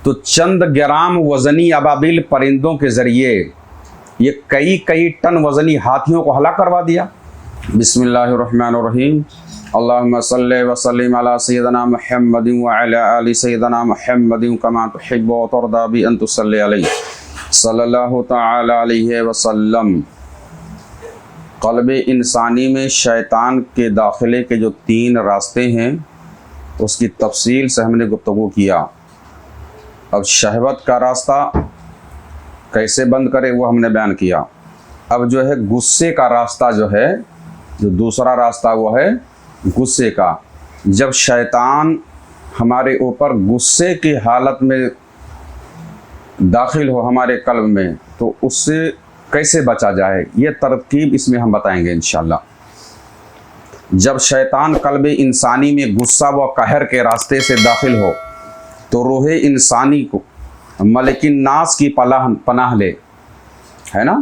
تو چند گرام وزنی ابابیل پرندوں کے ذریعے یہ کئی ٹن وزنی ہاتھیوں کو ہلاک کروا دیا۔ بسم اللہ الرحمن الرحیم، اللہم صلی وسلم علی سیدنا محمد وعلی آل سیدنا محمد کما تحب وترضی بان تصلی علیہ صلی اللہ تعالی علیہ وسلم۔ قلب انسانی میں شیطان کے داخلے کے جو 3 راستے ہیں اس کی تفصیل سے ہم نے گفتگو کیا۔ اب شہوت کا راستہ کیسے بند کرے وہ ہم نے بیان کیا۔ اب جو ہے غصے کا راستہ جو دوسرا راستہ وہ ہے غصے کا۔ جب شیطان ہمارے اوپر غصے کی حالت میں داخل ہو ہمارے قلب میں تو اس سے کیسے بچا جائے یہ ترکیب اس میں ہم بتائیں گے انشاءاللہ۔ جب شیطان قلب انسانی میں غصہ و قہر کے راستے سے داخل ہو تو روح انسانی کو ملک الناس کی پناہ لے، ہے نا،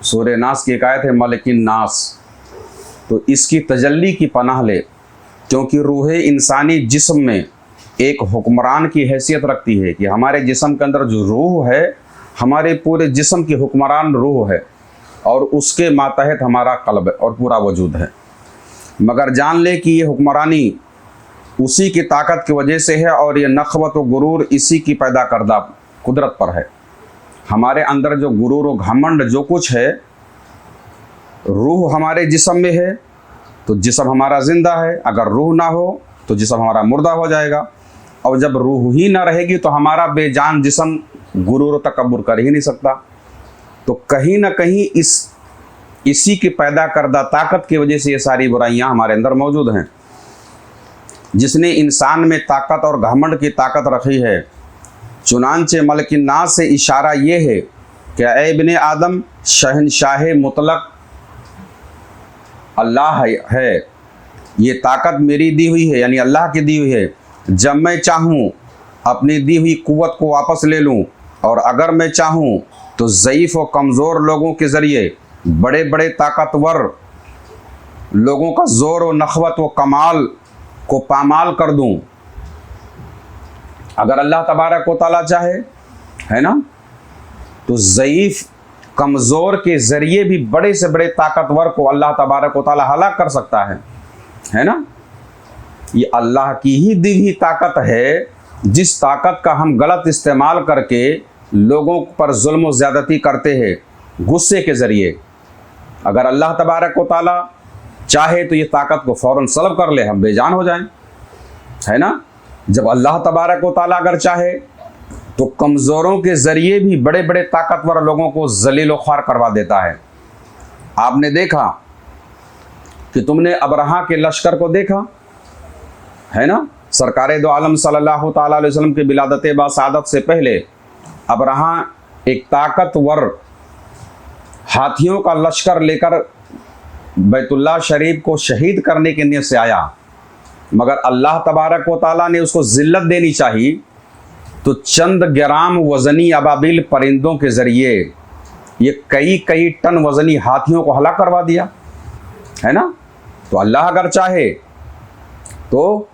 سورہ ناس کی ایک آیت ہے ملک الناس، تو اس کی تجلی کی پناہ لے، کیونکہ روح انسانی جسم میں ایک حکمران کی حیثیت رکھتی ہے کہ ہمارے جسم کے اندر جو روح ہے ہمارے پورے جسم کی حکمران روح ہے اور اس کے ماتحت ہمارا قلب اور پورا وجود ہے۔ مگر جان لے کہ یہ حکمرانی اسی کی طاقت کی وجہ سے ہے اور یہ نخوت و غرور اسی کی پیدا کردہ قدرت پر ہے۔ ہمارے اندر جو غرور و گھمنڈ جو کچھ ہے، روح ہمارے جسم میں ہے تو جسم ہمارا زندہ ہے، اگر روح نہ ہو تو جسم ہمارا مردہ ہو جائے گا، اور جب روح ہی نہ رہے گی تو ہمارا بے جان جسم غرور و تکبر کر ہی نہیں سکتا۔ تو کہیں نہ کہیں اسی کی پیدا کردہ طاقت کی وجہ سے یہ ساری برائیاں ہمارے اندر موجود ہیں۔ جس نے انسان میں طاقت اور گھمنڈ کی طاقت رکھی ہے، چنانچہ ملک الناس سے اشارہ یہ ہے کہ اے ابن آدم، شہنشاہ مطلق اللہ ہے، یہ طاقت میری دی ہوئی ہے، یعنی اللہ کی دی ہوئی ہے۔ جب میں چاہوں اپنی دی ہوئی قوت کو واپس لے لوں، اور اگر میں چاہوں تو ضعیف و کمزور لوگوں کے ذریعے بڑے بڑے طاقتور لوگوں کا زور و نخوت و کمال کو پامال کر دوں۔ اگر اللہ تبارک و تعالیٰ چاہے، ہے نا، تو ضعیف کمزور کے ذریعے بھی بڑے سے بڑے طاقتور کو اللہ تبارک و تعالیٰ ہلاک کر سکتا ہے نا۔ یہ اللہ کی ہی دی ہوئی طاقت ہے، جس طاقت کا ہم غلط استعمال کر کے لوگوں پر ظلم و زیادتی کرتے ہیں غصے کے ذریعے۔ اگر اللہ تبارک و تعالیٰ چاہے تو یہ طاقت کو فوراً سلب کر لے، ہم بے جان ہو جائیں، ہے نا۔ جب اللہ تبارک و تعالیٰ اگر چاہے تو کمزوروں کے ذریعے بھی بڑے بڑے طاقتور لوگوں کو ذلیل و خوار کروا دیتا ہے۔ آپ نے دیکھا کہ تم نے ابرہہ کے لشکر کو دیکھا، ہے نا۔ سرکار دو عالم صلی اللہ تعالیٰ علیہ وسلم کی ولادت باسعادت سے پہلے ابرہہ ایک طاقتور ہاتھیوں کا لشکر لے کر بیت اللہ شریف کو شہید کرنے کی نیت سے آیا، مگر اللہ تبارک و تعالیٰ نے اس کو ذلت دینی چاہیے تو چند گرام وزنی ابابیل پرندوں کے ذریعے یہ کئی ٹن وزنی ہاتھیوں کو ہلاک کروا دیا، ہے نا۔ تو اللہ اگر چاہے تو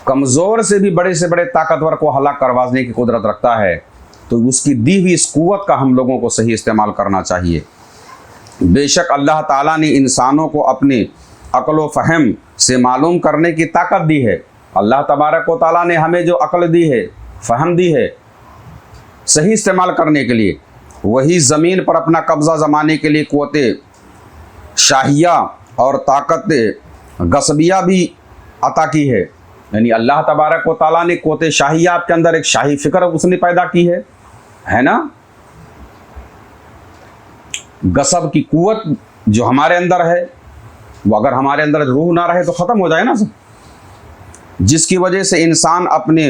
کمزور سے بھی بڑے سے بڑے طاقتور کو ہلاک کروانے کی قدرت رکھتا ہے، تو اس کی دی ہوئی اس قوت کا ہم لوگوں کو صحیح استعمال کرنا چاہیے۔ بے شک اللہ تعالیٰ نے انسانوں کو اپنی عقل و فہم سے معلوم کرنے کی طاقت دی ہے۔ اللہ تبارک و تعالیٰ نے ہمیں جو عقل دی ہے، فہم دی ہے صحیح استعمال کرنے کے لیے، وہی زمین پر اپنا قبضہ جمانے کے لیے قوت شاہیہ اور طاقت غصبیہ بھی عطا کی ہے۔ یعنی اللہ تبارک و تعالیٰ نے قوت شاہیہ آپ کے اندر ایک شاہی فکر اس نے پیدا کی ہے نا۔ غصب کی قوت جو ہمارے اندر ہے وہ اگر ہمارے اندر روح نہ رہے تو ختم ہو جائے نا، جس کی وجہ سے انسان اپنے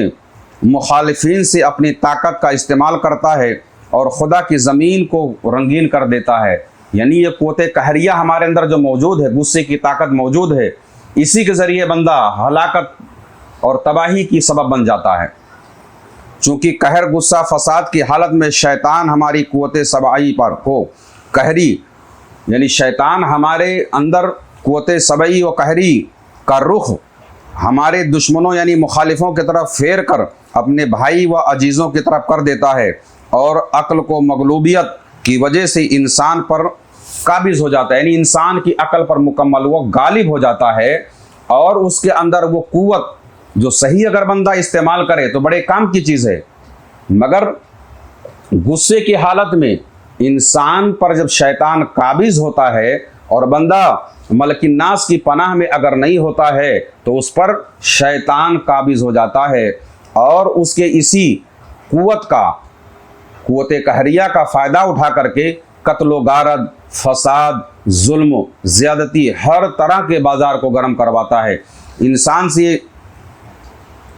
مخالفین سے اپنی طاقت کا استعمال کرتا ہے اور خدا کی زمین کو رنگین کر دیتا ہے۔ یعنی یہ قوت قہریہ ہمارے اندر جو موجود ہے، غصے کی طاقت موجود ہے، اسی کے ذریعے بندہ ہلاکت اور تباہی کی سبب بن جاتا ہے۔ چونکہ قہر، غصہ، فساد کی حالت میں شیطان ہماری قوت سبعی پر ہو قہری، یعنی شیطان ہمارے اندر قوت سبعی و قہری کا رخ ہمارے دشمنوں یعنی مخالفوں کی طرف پھیر کر अपने भाई व अजीज़ों की तरफ कर देता है और अक्ल को मगलूबियत की वजह से इंसान पर काबिज हो जाता है, यानी इंसान की अक्ल पर मुकम्मल वो गालिब हो जाता है और उसके अंदर वो कुव्वत जो सही अगर बंदा इस्तेमाल करे तो बड़े काम की चीज़ है। मगर गुस्से की हालत में इंसान पर जब शैतान काबिज होता है और बंदा मलकिन नास की पनाह में अगर नहीं होता है तो उस पर शैतान काबिज हो जाता है और उसके इसी कुव्वत कहरिया का फ़ायदा उठा करके कत्लो गारद, फसाद, जुल्म, ज़्यादती हर तरह के बाज़ार को गर्म करवाता है। इंसान से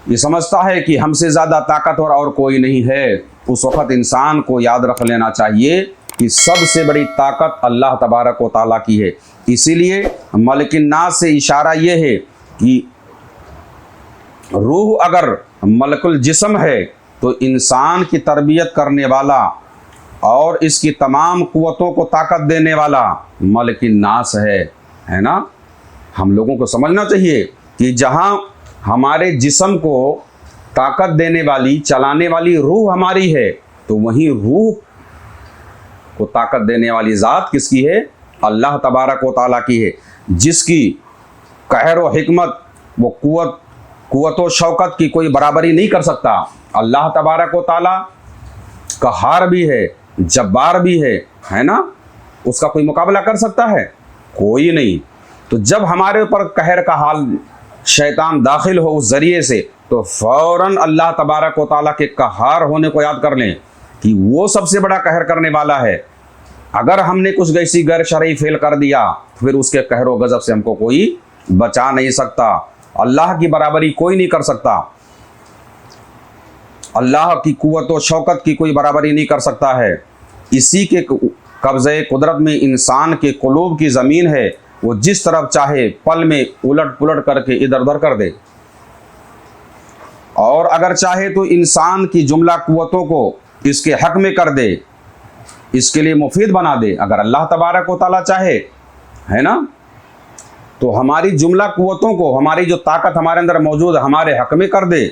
ये समझता है कि हमसे ज़्यादा ताकतवर और कोई नहीं है। उस वक़्त इंसान को याद रख लेना चाहिए कि सबसे बड़ी ताकत अल्लाह तबारक व तआला की है। इसीलिए मलिकिन नास से इशारा ये है कि रूह अगर मलकुल जिस्म है तो इंसान की तरबियत करने वाला और इसकी तमाम कुव्वतों को ताकत देने वाला मलिकिन नास है ना। हम लोगों को समझना चाहिए कि जहाँ हमारे जिस्म को ताकत देने वाली, चलाने वाली रूह हमारी है, तो वहीं रूह को ताकत देने वाली ज़ात किसकी है? अल्लाह तबारक व तआला की है, जिसकी कहर व हिकमत वो कुव्वत व शौकत की कोई बराबरी नहीं कर सकता। अल्लाह तबारक व तआला कहार भी है, जब्बार भी है ना। उसका कोई मुकाबला कर सकता है? कोई नहीं। तो जब हमारे ऊपर कहर का हाल शैतान दाखिल हो उस ज़रिए से, तो फ़ौरन अल्लाह तबारक व तआला के कहार होने को याद कर लें कि वो सबसे बड़ा कहर करने वाला है। अगर हमने कुछ ऐसी गैर शरई फेल कर दिया फिर उसके कहर व गज़ब से हमको कोई बचा नहीं सकता। अल्लाह की बराबरी कोई नहीं कर सकता। अल्लाह की कुव्वत व शौकत की कोई बराबरी नहीं कर सकता है। इसी के कब्ज़े कुदरत में इंसान के कुलूब की ज़मीन है, वो जिस तरफ चाहे पल में उलट पुलट करके इधर उधर कर दे, और अगर चाहे तो इंसान की जुमला कुव्वतों को इसके हक में कर दे, इसके लिए मुफीद बना दे। अगर अल्लाह तबारक व तआला चाहे, है ना, तो हमारी जुमला कुव्वतों को, हमारी जो ताकत हमारे अंदर मौजूद है, हमारे हक में कर दे,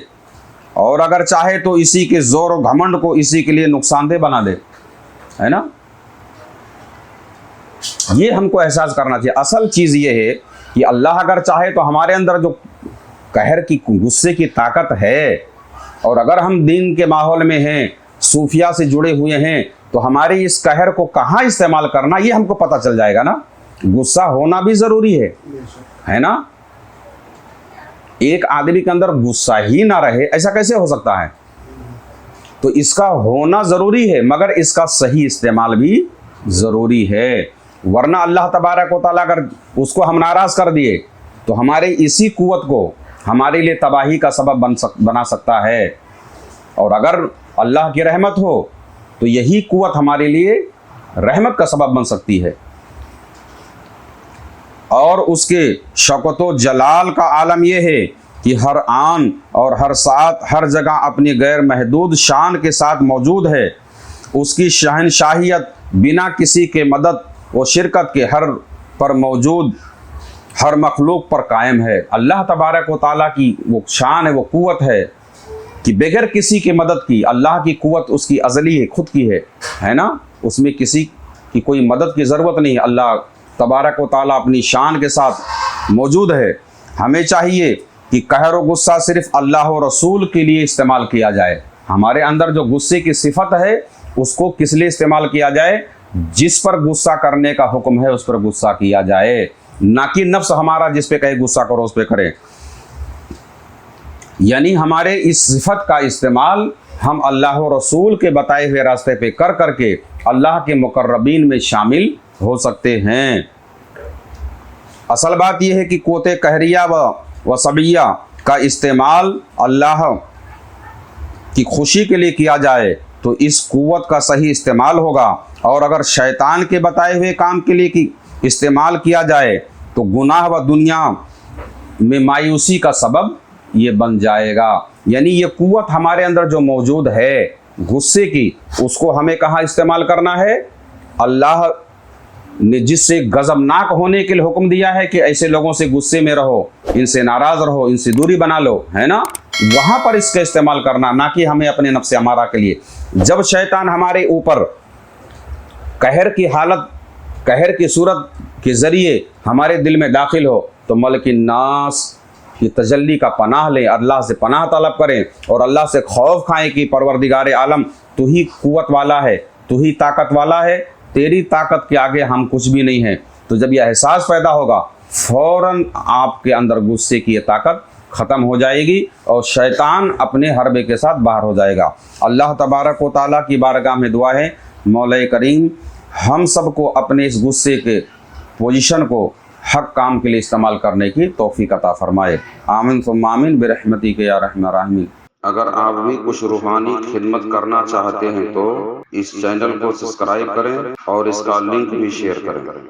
और अगर चाहे तो इसी के जोर और घमंड को इसी के लिए नुकसानदेह बना दे, है ना। ये हमको एहसास करना चाहिए। असल चीज़ ये है कि अल्लाह अगर चाहे तो हमारे अंदर जो कहर की, गुस्से की ताकत है, और अगर हम दीन के माहौल में हैं, सूफिया से जुड़े हुए हैं, तो हमारे इस कहर को कहाँ इस्तेमाल करना ये हमको पता चल जाएगा ना। गुस्सा होना भी ज़रूरी है ना। एक आदमी के अंदर गुस्सा ही ना रहे, ऐसा कैसे हो सकता है? तो इसका होना ज़रूरी है, मगर इसका सही इस्तेमाल भी ज़रूरी है। वरना अल्लाह तबारक व तआला अगर उसको हम नाराज़ कर दिए तो हमारे इसी कुव्वत को हमारे लिए तबाही का सबब बना सकता है। और अगर अल्लाह की रहमत हो तो यही कुव्वत हमारे लिए रहमत का सबब बन सकती है। और उसके शौकत व जलाल का आलम यह है कि हर आन और हर साथ हर जगह अपनी गैर महदूद शान के साथ मौजूद है। उसकी शहनशाहियत बिना किसी के मदद व शिरकत के हर पर मौजूद हर मखलूक पर कायम है। अल्लाह तबारक व तआला की वो शान है, वो कुव्वत है कि बगैर किसी की मदद की, अल्लाह की कुव्वत उसकी अज़ली है, खुद की है ना। उसमें किसी की कोई मदद की ज़रूरत नहीं। अल्लाह तबारक व तआला अपनी शान के साथ मौजूद है। हमें चाहिए कि कहर व गुस्सा सिर्फ़ अल्लाह और रसूल के लिए इस्तेमाल किया जाए। हमारे अंदर जो गुस्से की सिफत है उसको किस लिए इस्तेमाल किया जाए? जिस पर गुस्सा करने का हुक्म है उस पर गुस्सा किया जाए, ना कि नफ्स हमारा जिस पे कहे गुस्सा करो उस पे करें। यानी हमारे इस सिफत का इस्तेमाल हम अल्लाह और रसूल के बताए हुए रास्ते पे कर करके अल्लाह के मुकर्रबीन में शामिल हो सकते हैं। असल बात यह है कि कुव्वत कहरिया व सबिया का इस्तेमाल अल्लाह की खुशी के लिए किया जाए तो इस कुव्वत का सही इस्तेमाल होगा, और अगर शैतान के बताए हुए काम के लिए इस्तेमाल किया जाए तो गुनाह व दुनिया में मायूसी का सबब ये बन जाएगा। यानी ये कुव्वत हमारे अंदर जो मौजूद है गुस्से की, उसको हमें कहाँ इस्तेमाल करना है? अल्लाह ने जिससे गज़बनाक होने के लिए हुक्म दिया है कि ऐसे लोगों से गुस्से में रहो, इनसे नाराज़ रहो, इनसे दूरी बना लो, है ना, वहाँ पर इसका इस्तेमाल करना, ना कि हमें अपने नफ्स अमारा के लिए। जब शैतान हमारे ऊपर कहर की हालत, कहर की सूरत के ज़रिए हमारे दिल में दाखिल हो, तो मलिक नास की तजल्ली का पनाह लें, अल्लाह से पनाह तलब करें और अल्लाह से खौफ खाएं कि परवरदिगार आलम तू ही कुव्वत वाला है, तू ही ताकत वाला है, तेरी ताकत के आगे हम कुछ भी नहीं हैं। तो जब यह एहसास पैदा होगा, फ़ौरन आपके अंदर गुस्से की ये ताकत ख़त्म हो जाएगी और शैतान अपने हरबे के साथ बाहर हो जाएगा। अल्लाह तबारक व तआला की बारगाह में दुआ है, मौला करीम हम सबको अपने इस गुस्से के पोजीशन को हक काम के लिए इस्तेमाल करने की तौफीक अता फरमाए। आमीन सुम्मा आमीन बिरहमतिक या रहमान राहिमीन। अगर आप भी कुछ रूहानी खिदमत करना चाहते हैं तो इस चैनल को सब्सक्राइब करें और इसका लिंक भी शेयर करें।